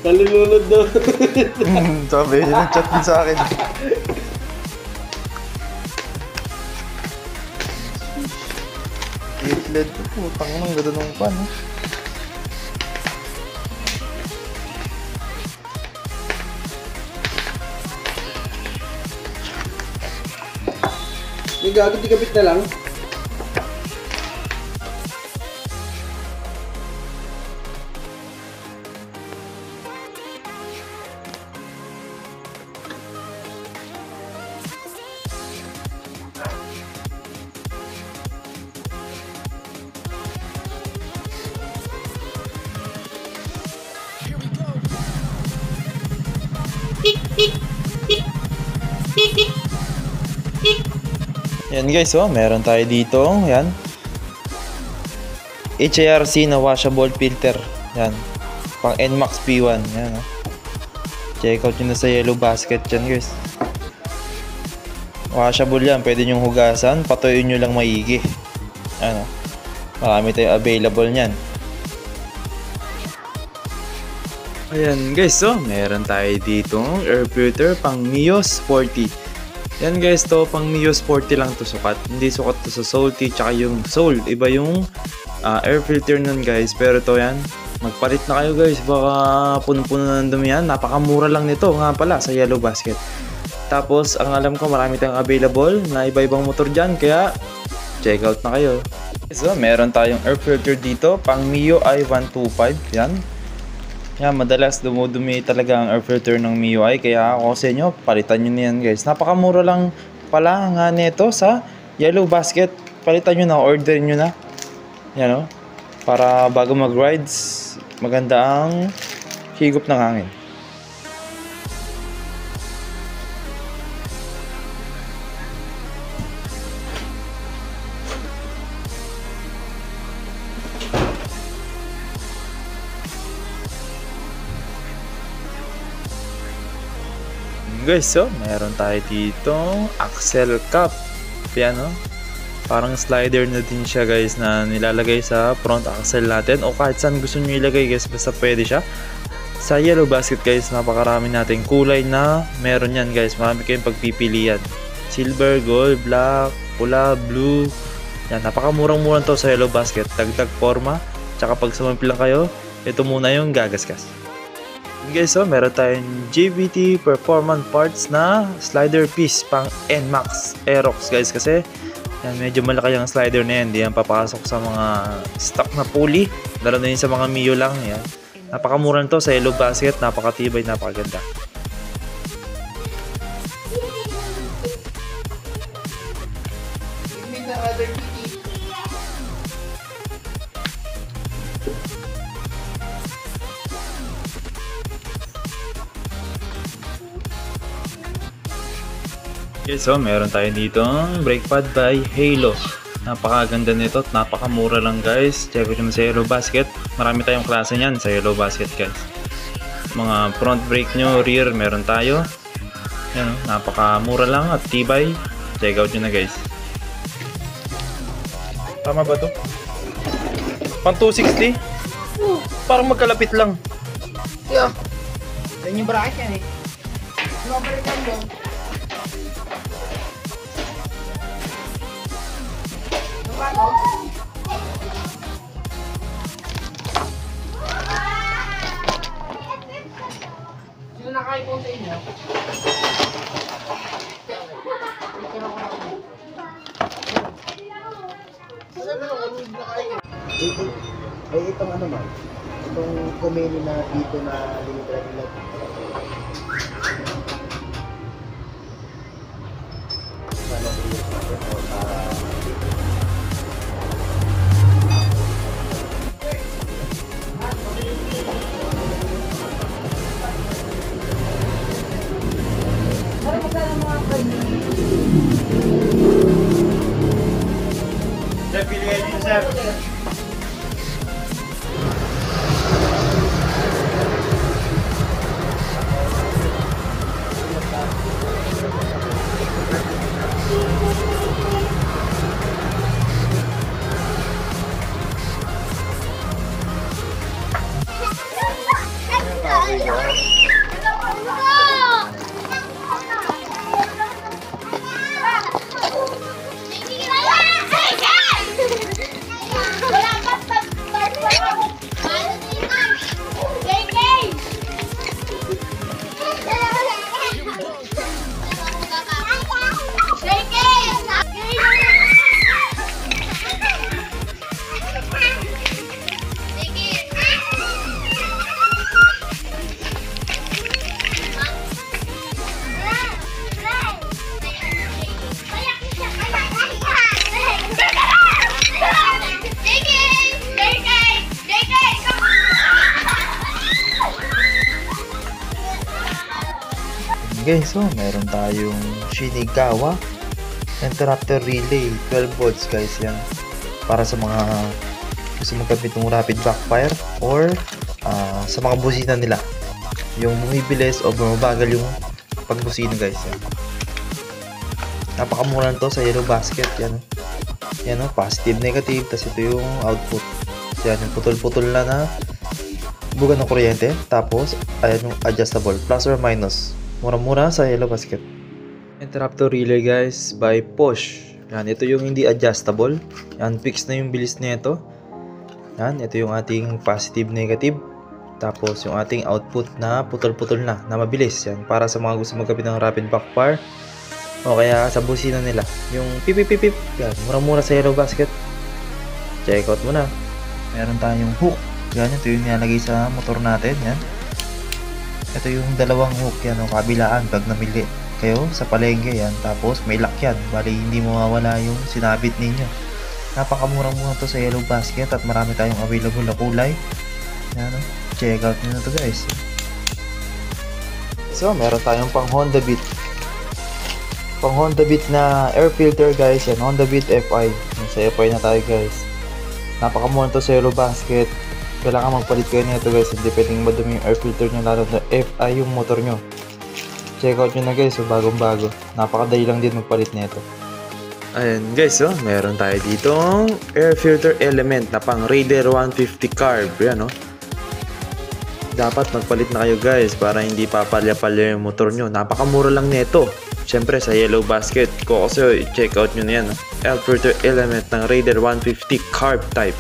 Nalulunod daw. Sabi, nag-chat din sa akin. Itled. Putang nang ganda nung pan. May gagawin, di kapit na lang. Yan guys, oh, meron tayo dito. Yan. HARC na washable filter. Yan. Pang NMAX P1. Yan, oh. Check out nyo na sa yellow basket yan guys. Washable yan. Pwede nyo hugasan. Patuyuin nyo lang maigi. Ano. Marami tayong available nyan. Ayan guys, so meron tayo dito air filter pang Mio Sporty. Yan guys, to pang Mio Sporty lang to sukat. Hindi sukat to sa Salty tsaka yung Soul. Iba yung air filter nun guys. Pero to yan, magpalit na kayo guys. Baka puno-puno na ng dumi yan. Napakamura lang nito nga pala sa yellow basket. Tapos ang alam ko marami tayong available na iba-ibang motor dyan. Kaya check out na kayo. So meron tayong air filter dito pang Mio i125. Yan. Yan, madalas dumudumi talaga ang air filter ng MIUI. Kaya ako sa inyo, palitan nyo na yan guys. Napakamura lang pala nga nito sa yellow basket. Palitan nyo na, order nyo na. Yan o. Para bago mag-rides, maganda ang higop ng hangin. Guys, so meron tayo dito axle cap. Yan, no? Parang slider na din siya guys na nilalagay sa front axle natin o kahit saan gusto nyo ilagay guys, basta pwede siya. Sa yellow basket guys, napakarami nating kulay na meron yan guys. Marami kayong pagpipilian. Silver, gold, black, pula, blue. Yan, napakamurang-murang to sa yellow basket. Dagdag forma. Tsaka pag sumampi lang kayo, ito muna yung gagasgas. Guys, so meron tayong JBT performance parts na slider piece pang NMAX Aerox guys, kasi yan, medyo malaki yung slider na yan, hindi yan papasok sa mga stock na pulley, lalo na yun sa mga Mio lang. Yan, napakamura nito sa yellow basket, napakatibay, napakaganda. Okay, so meron tayo dito brake pad by Halo. Napakaganda nito at napakamura lang guys. Check nyo sa yellow basket. Marami tayong klase niyan sa yellow basket guys. Mga front brake nyo, rear, meron tayo. Yan, napakamura lang at tibay. Check out nyo na guys. Tama ba to? Pang 260? Parang magkalapit lang. Yeah. Yan yung bracket yan eh. Mabalikan mo. Sino nakaipon sa inyo? Ay, itong ano man, itong kumeni na dito na limited nila. Sir, pilihan nyo sir. guys, so meron tayong Shinigami interrupter relay 12 volts guys, yan. Para sa mga gusto magkabit ng rapid backfire or sa mga busina nila. Yung bumibilis o bumabagal yung pagbusina guys, yan. Napakamura to sa Yellow Basket, yan. Yan o, positive, negative, tas ito yung output. Yan, yung putol-putol na buga ng kuryente. Tapos, ayan yung adjustable, plus or minus. Mura-mura sa Yellow Basket. Interrupter relay guys by Push. Yan, ito yung hindi adjustable. Yan, fix na yung bilis nito. Yan, ito yung ating positive, negative. Tapos yung ating output na putol-putol na mabilis. Yan, para sa mga gusto magkabit ng rapid backfire o kaya sa busina nila. Yung pipipipip. Yan, mura-mura sa Yellow Basket. Check out mo na. Meron tayong hook. Yan, ito yung nilalagay sa motor natin. Yan. Ito yung dalawang hook yan, o kabilaan pag namili kayo sa palengke, yan. Tapos may lock yan, bali hindi mawawala yung sinabit ninyo. Napakamura-mura to sa Yellow Basket at marami tayong available na kulay. Yan, check out nyo na to guys. So meron tayong pang Honda Beat. Pang Honda Beat na air filter guys, yan, Honda Beat FI. Sa FI na tayo guys. Napakamura to sa Yellow Basket. Kailangan magpalit kayo nito guys, hindi pwedeng madumi yung air filter nyo, lalo na FI yung motor nyo. Check out nyo na guys, so bagong-bago. Napakadali lang din magpalit nito. Ayan guys, so meron tayo ditong air filter element na pang Raider 150 carb. Yan, dapat magpalit na kayo guys para hindi papalya-palya yung motor nyo. Napakamura lang nito. Siyempre sa Yellow Basket ko kasi check out nyo na yan. Air filter element ng Raider 150 carb type.